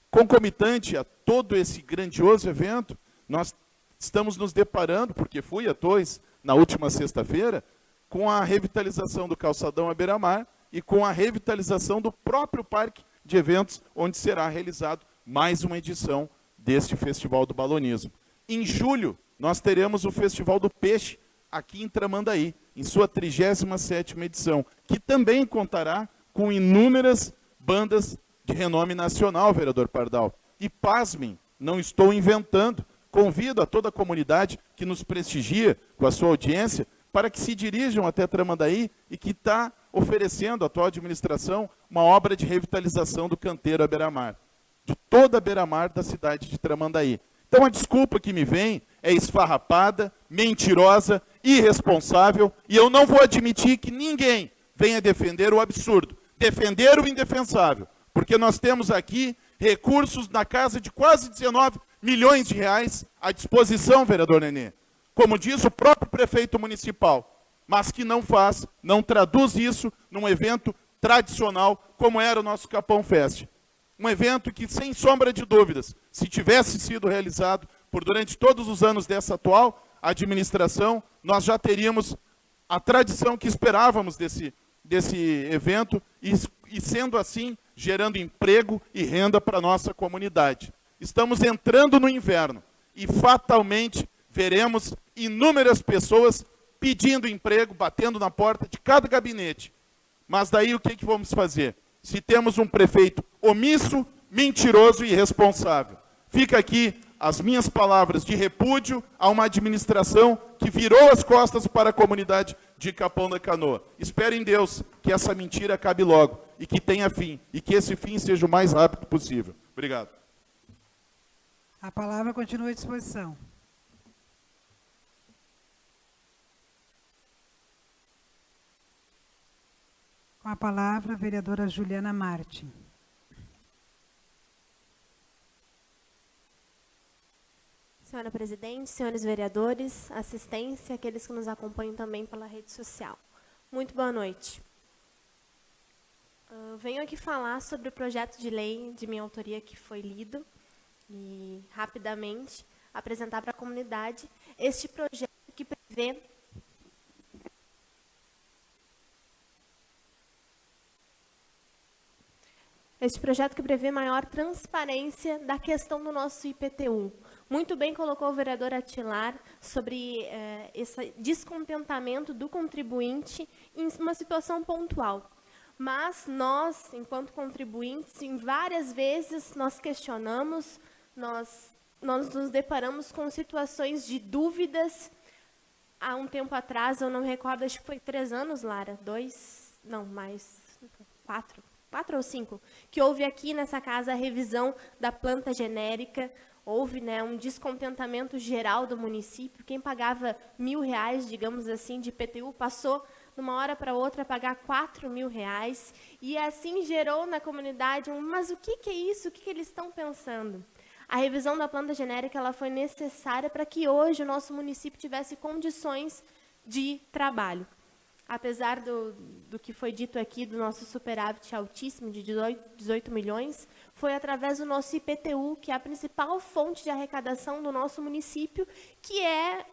Concomitante a todo esse grandioso evento, nós estamos nos deparando, porque fui a Torres na última sexta-feira, com a revitalização do calçadão à beira-mar e com a revitalização do próprio parque de eventos, onde será realizado mais uma edição deste Festival do Balonismo. Em julho, nós teremos o Festival do Peixe, aqui em Tramandaí, em sua 37ª edição, que também contará com inúmeras bandas de renome nacional, vereador Pardal. E pasmem, não estou inventando, convido a toda a comunidade que nos prestigia com a sua audiência para que se dirijam até Tramandaí e que está oferecendo à atual administração uma obra de revitalização do canteiro à beira-mar, de toda a beira-mar da cidade de Tramandaí. Então a desculpa que me vem é esfarrapada, mentirosa, irresponsável, e eu não vou admitir que ninguém venha defender o absurdo, defender o indefensável, porque nós temos aqui recursos na casa de quase 19 milhões de reais à disposição, vereador Nenê, como diz o próprio prefeito municipal, mas que não faz, não traduz isso num evento tradicional como era o nosso Capão Fest. Um evento que, sem sombra de dúvidas, se tivesse sido realizado por durante todos os anos dessa atual administração, nós já teríamos a tradição que esperávamos desse evento e sendo assim, gerando emprego e renda para a nossa comunidade. Estamos entrando no inverno e fatalmente veremos inúmeras pessoas pedindo emprego, batendo na porta de cada gabinete. Mas daí o que vamos fazer? Se temos um prefeito omisso, mentiroso e irresponsável. Fica aqui as minhas palavras de repúdio a uma administração que virou as costas para a comunidade de Capão da Canoa. Espero em Deus que essa mentira acabe logo e que tenha fim, e que esse fim seja o mais rápido possível. Obrigado. A palavra continua à disposição. Com a palavra, a vereadora Juliana Martin. Senhora Presidente, senhores vereadores, assistência, aqueles que nos acompanham também pela rede social. Muito boa noite. Venho aqui falar sobre o projeto de lei de minha autoria que foi lido e, rapidamente, apresentar para a comunidade este projeto que prevê maior transparência da questão do nosso IPTU. Muito bem colocou o vereador Atilar sobre esse descontentamento do contribuinte em uma situação pontual. Mas nós, enquanto contribuintes, em várias vezes nós questionamos, nós nos deparamos com situações de dúvidas. Há um tempo atrás, eu não me recordo, acho que foi 3 anos, Lara, 2, não, mais 4 ou 5, que houve aqui nessa casa a revisão da planta genérica, houve, né, um descontentamento geral do município. Quem pagava R$1.000, digamos assim, de IPTU, passou, de uma hora para outra, a pagar R$4.000, e assim gerou na comunidade mas o que é isso? O que eles estão pensando? A revisão da planta genérica ela foi necessária para que hoje o nosso município tivesse condições de trabalho. Apesar do que foi dito aqui, do nosso superávit altíssimo de 18 milhões, foi através do nosso IPTU, que é a principal fonte de arrecadação do nosso município, que é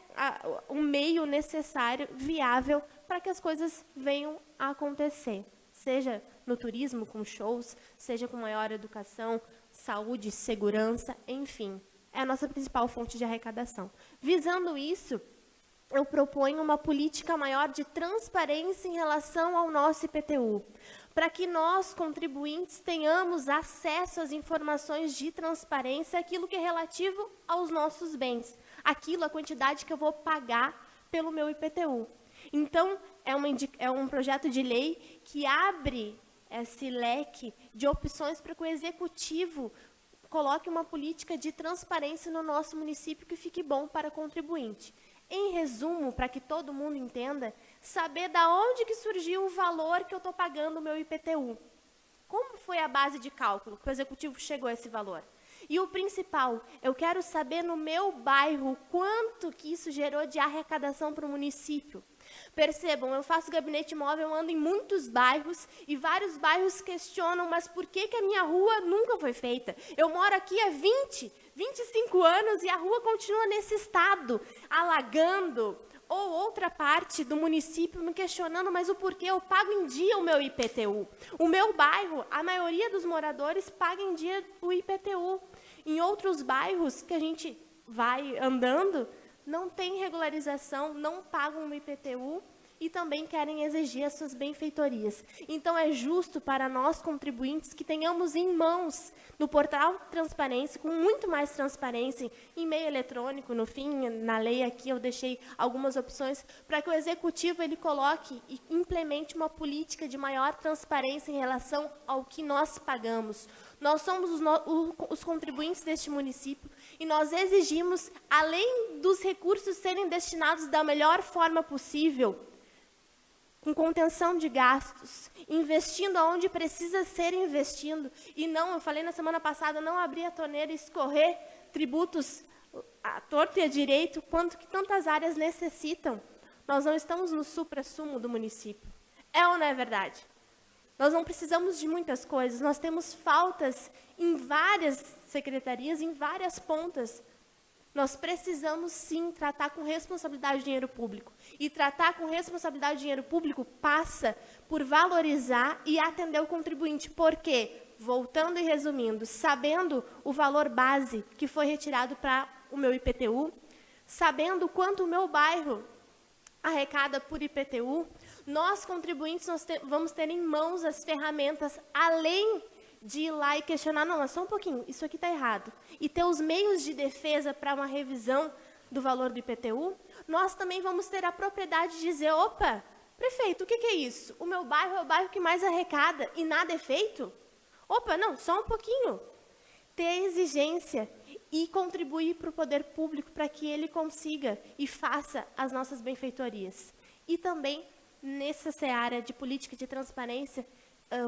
um meio necessário, viável, para que as coisas venham a acontecer. Seja no turismo, com shows, seja com maior educação, saúde, segurança, enfim. É a nossa principal fonte de arrecadação. Visando isso, eu proponho uma política maior de transparência em relação ao nosso IPTU, para que nós, contribuintes, tenhamos acesso às informações de transparência, aquilo que é relativo aos nossos bens, a quantidade que eu vou pagar pelo meu IPTU. Então, é um projeto de lei que abre esse leque de opções para que o Executivo coloque uma política de transparência no nosso município que fique bom para o contribuinte. Em resumo, para que todo mundo entenda, saber da onde que surgiu o valor que eu estou pagando o meu IPTU. Como foi a base de cálculo que o Executivo chegou a esse valor? E o principal, eu quero saber no meu bairro quanto que isso gerou de arrecadação para o município. Percebam, eu faço gabinete móvel, eu ando em muitos bairros e vários bairros questionam, mas por que a minha rua nunca foi feita? Eu moro aqui há 25 anos e a rua continua nesse estado, alagando. Ou outra parte do município me questionando, mas o porquê eu pago em dia o meu IPTU? O meu bairro, a maioria dos moradores paga em dia o IPTU. Em outros bairros que a gente vai andando, não tem regularização, não pagam o IPTU e também querem exigir as suas benfeitorias. Então, é justo para nós, contribuintes, que tenhamos em mãos, no portal Transparência, com muito mais transparência, em meio eletrônico, no fim, na lei aqui eu deixei algumas opções, para que o Executivo ele coloque e implemente uma política de maior transparência em relação ao que nós pagamos. Nós somos os contribuintes deste município e nós exigimos, além dos recursos serem destinados da melhor forma possível, com contenção de gastos, investindo onde precisa ser investindo, e não, eu falei na semana passada, não abrir a torneira e escorrer tributos à torta e à direito, quanto que tantas áreas necessitam. Nós não estamos no suprassumo do município. É ou não é verdade? Nós não precisamos de muitas coisas, nós temos faltas em várias secretarias, em várias pontas. Nós precisamos, sim, tratar com responsabilidade o dinheiro público. E tratar com responsabilidade o dinheiro público passa por valorizar e atender o contribuinte. Por quê? Voltando e resumindo, sabendo o valor base que foi retirado para o meu IPTU, sabendo quanto o meu bairro arrecada por IPTU, nós, contribuintes, vamos ter em mãos as ferramentas, além de ir lá e questionar, não, mas só um pouquinho, isso aqui está errado, e ter os meios de defesa para uma revisão do valor do IPTU, nós também vamos ter a propriedade de dizer, opa, prefeito, o que é isso? O meu bairro é o bairro que mais arrecada e nada é feito? Opa, não, só um pouquinho. Ter exigência e contribuir para o poder público para que ele consiga e faça as nossas benfeitorias. E também, nessa seara de política de transparência,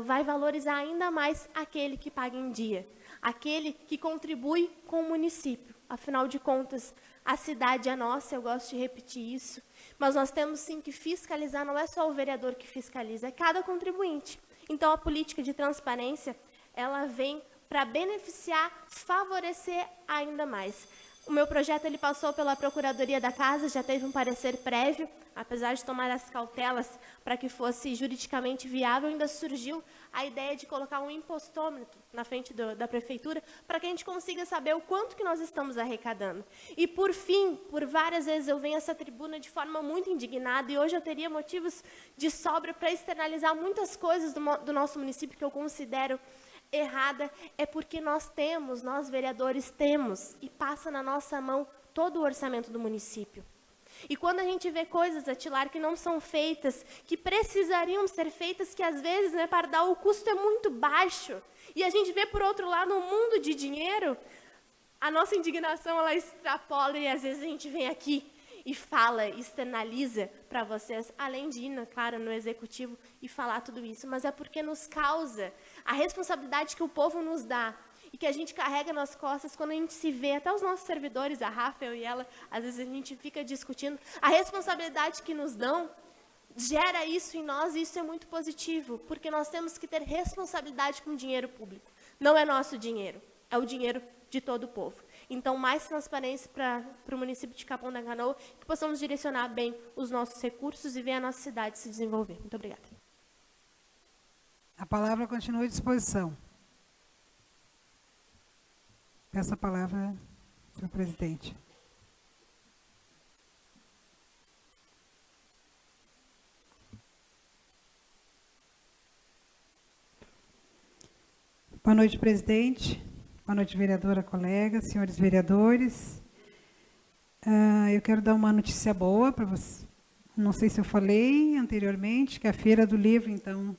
vai valorizar ainda mais aquele que paga em dia, aquele que contribui com o município. Afinal de contas, a cidade é nossa, eu gosto de repetir isso, mas nós temos sim que fiscalizar, não é só o vereador que fiscaliza, é cada contribuinte. Então, a política de transparência, ela vem para beneficiar, favorecer ainda mais. O meu projeto ele passou pela Procuradoria da Casa, já teve um parecer prévio, apesar de tomar as cautelas para que fosse juridicamente viável, ainda surgiu a ideia de colocar um impostômetro na frente da prefeitura, para que a gente consiga saber o quanto que nós estamos arrecadando. E, por fim, por várias vezes eu venho a essa tribuna de forma muito indignada, e hoje eu teria motivos de sobra para externalizar muitas coisas do nosso município que eu considero errada, é porque nós vereadores temos, e passa na nossa mão todo o orçamento do município. E quando a gente vê coisas, Atilar, que não são feitas, que precisariam ser feitas, que às vezes, né, Pardal, o custo é muito baixo, e a gente vê, por outro lado, um mundo de dinheiro, a nossa indignação, ela extrapola, e às vezes a gente vem aqui e fala, externaliza para vocês, além de ir, claro, no executivo e falar tudo isso, mas é porque nos causa a responsabilidade que o povo nos dá e que a gente carrega nas costas quando a gente se vê, até os nossos servidores, a Rafa, eu e ela, às vezes a gente fica discutindo, a responsabilidade que nos dão gera isso em nós, e isso é muito positivo, porque nós temos que ter responsabilidade com o dinheiro público. Não é nosso dinheiro, é o dinheiro de todo o povo. Então, mais transparência para o município de Capão da Canoa, que possamos direcionar bem os nossos recursos e ver a nossa cidade se desenvolver. Muito obrigada. A palavra continua à disposição. Peço a palavra para o presidente. Boa noite, presidente. Boa noite, vereadora, colegas, senhores vereadores. Eu quero dar uma notícia boa para vocês. Não sei se eu falei anteriormente, que a Feira do Livro, então,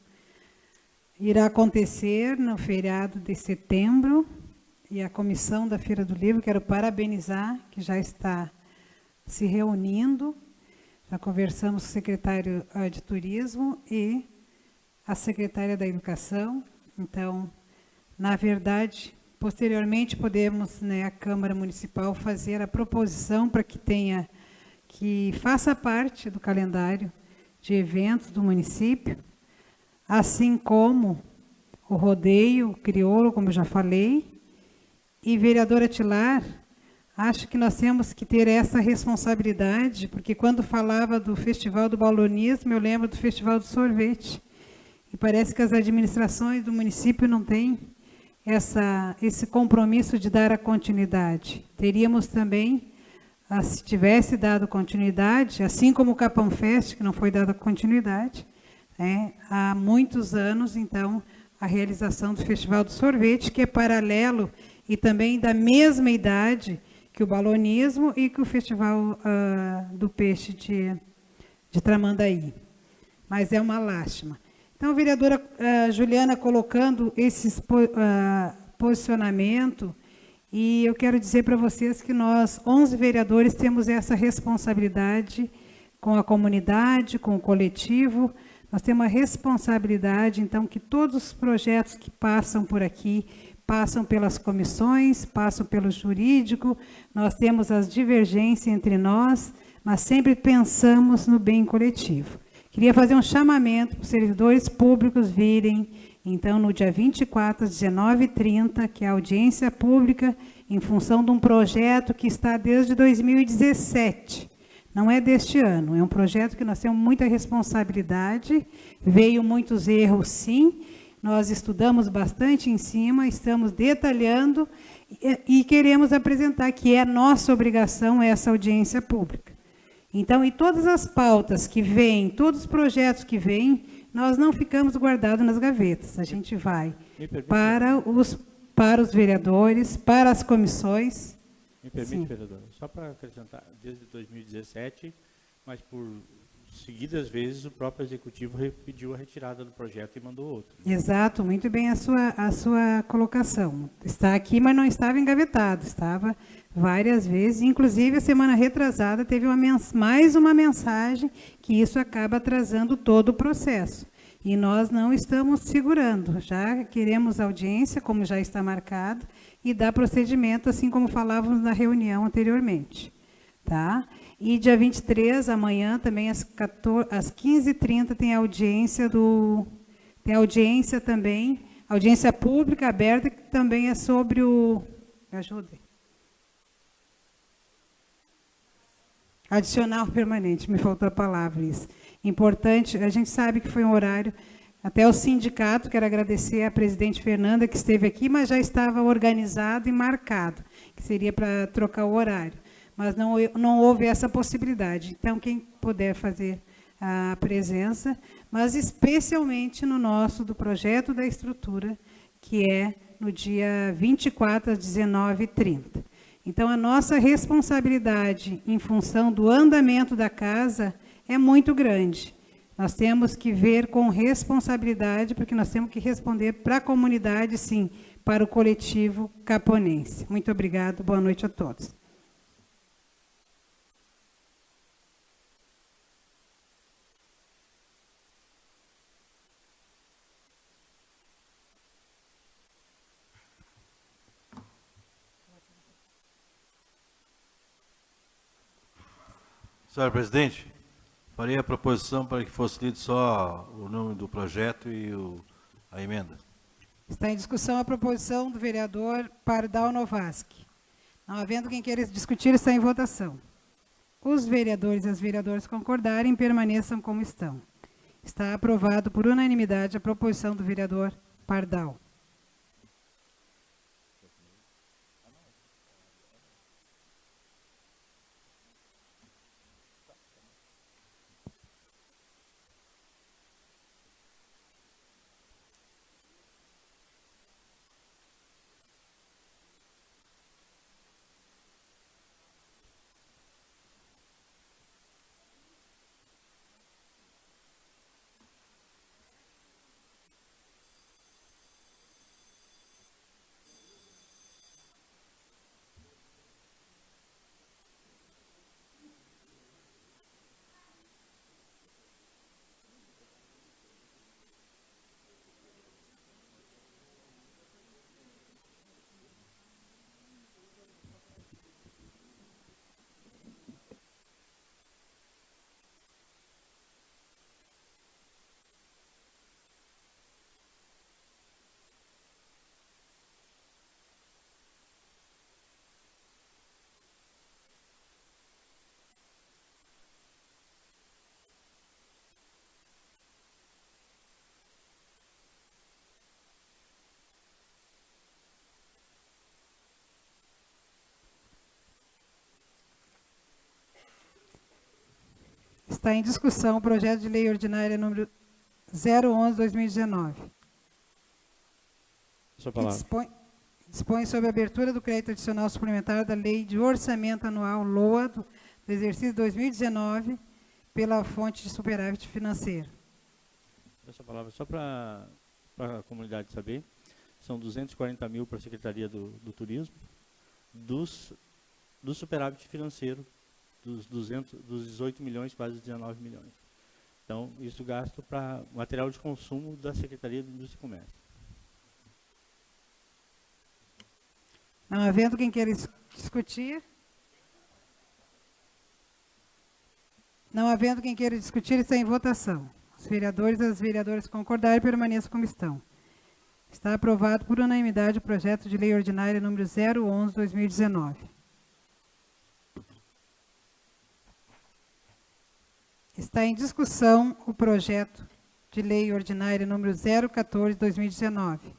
irá acontecer no feriado de setembro. E a comissão da Feira do Livro, quero parabenizar, que já está se reunindo. Já conversamos com o secretário de Turismo e a secretária da Educação. Então, na verdade, posteriormente podemos, né, a Câmara Municipal fazer a proposição para que faça parte do calendário de eventos do município, assim como o rodeio, o crioulo, como eu já falei. E, vereadora Atilar, acho que nós temos que ter essa responsabilidade, porque quando falava do Festival do Balonismo, eu lembro do Festival do Sorvete. E parece que as administrações do município não têm esse compromisso de dar a continuidade. Teríamos também se tivesse dado continuidade, assim como o Capão Fest, que não foi dada continuidade, há muitos anos, então, a realização do Festival do Sorvete, que é paralelo e também da mesma idade que o balonismo e que o Festival do Peixe de Tramandaí. Mas é uma lástima. Então, a vereadora Juliana colocando esse posicionamento, e eu quero dizer para vocês que nós, 11 vereadores, temos essa responsabilidade com a comunidade, com o coletivo. Nós temos uma responsabilidade, então, que todos os projetos que passam por aqui, passam pelas comissões, passam pelo jurídico, nós temos as divergências entre nós, mas sempre pensamos no bem coletivo. Queria fazer um chamamento para os servidores públicos virem, então, no dia 24, às 19h30, que é a audiência pública, em função de um projeto que está desde 2017. Não é deste ano, é um projeto que nós temos muita responsabilidade, veio muitos erros, sim, nós estudamos bastante em cima, estamos detalhando e queremos apresentar que é nossa obrigação essa audiência pública. Então, e todas as pautas que vêm, todos os projetos que vêm, nós não ficamos guardados nas gavetas. A gente vai para os vereadores, para as comissões. Me permite, Sim. vereador, só para acrescentar, desde 2017, mas por seguidas vezes o próprio executivo pediu a retirada do projeto e mandou outro. Exato, muito bem a sua colocação. Está aqui, mas não estava engavetado, estava várias vezes, inclusive a semana retrasada teve mais uma mensagem que isso acaba atrasando todo o processo. E nós não estamos segurando, já queremos audiência, como já está marcado, e dar procedimento, assim como falávamos na reunião anteriormente. Tá? E dia 23, amanhã, também às 15h30, tem audiência também, audiência pública aberta, que também é sobre o... Me ajudem. Adicional permanente, me faltou a palavra isso. Importante, a gente sabe que foi um horário, até o sindicato, quero agradecer à presidente Fernanda, que esteve aqui, mas já estava organizado e marcado, que seria para trocar o horário. Mas não houve essa possibilidade. Então, quem puder fazer a presença, mas especialmente no nosso, do projeto da estrutura, que é no dia 24, às 19h30. Então, a nossa responsabilidade em função do andamento da casa é muito grande. Nós temos que ver com responsabilidade, porque nós temos que responder para a comunidade, sim, para o coletivo caponense. Muito obrigado, boa noite a todos. Senhor presidente, farei a proposição para que fosse lido só o nome do projeto e a emenda. Está em discussão a proposição do vereador Pardal Novaski. Não havendo quem queira discutir, está em votação. Os vereadores e as vereadoras concordarem, permaneçam como estão. Está aprovado por unanimidade a proposição do vereador Pardal. Está em discussão o projeto de lei ordinária número 011/2019. Sua Que palavra. dispõe sobre a abertura do crédito adicional suplementar da Lei de Orçamento Anual LOA do exercício 2019 pela fonte de superávit financeiro. Essa palavra só para a comunidade saber. São 240 mil para a Secretaria do Turismo, do superávit financeiro, dos 18 milhões, quase 19 milhões. Então, isso gasto para material de consumo da Secretaria de Indústria e Comércio. Não havendo quem queira discutir. Não havendo quem queira discutir, está em votação. Os vereadores e as vereadoras concordarem, permaneçam como estão. Está aprovado por unanimidade o projeto de lei ordinária número 011/2019. Está em discussão o projeto de lei ordinária número 014/2019.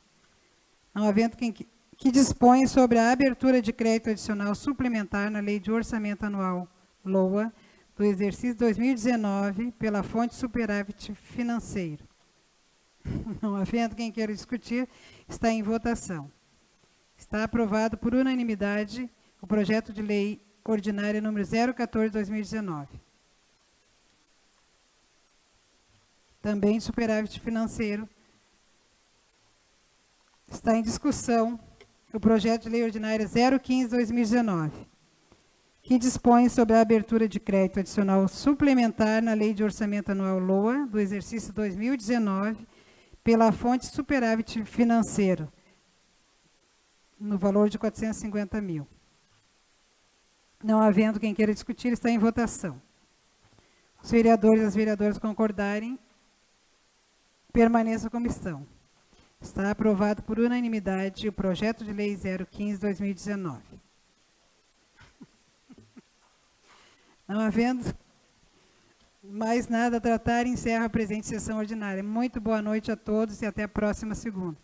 Não havendo quem que dispõe sobre a abertura de crédito adicional suplementar na Lei de Orçamento Anual LOA do exercício 2019 pela fonte superávit financeiro. Não havendo quem queira discutir, está em votação. Está aprovado por unanimidade o projeto de lei ordinária número 014/2019. Também superávit financeiro. Está em discussão o projeto de lei ordinária 015/2019, que dispõe sobre a abertura de crédito adicional suplementar na Lei de Orçamento Anual LOA do exercício 2019 pela fonte superávit financeiro, no valor de 450 mil. Não havendo quem queira discutir, está em votação. Os vereadores e as vereadoras concordarem, permaneçam como estão. Está aprovado por unanimidade o projeto de lei 015/2019. Não havendo mais nada a tratar, encerro a presente sessão ordinária. Muito boa noite a todos e até a próxima segunda.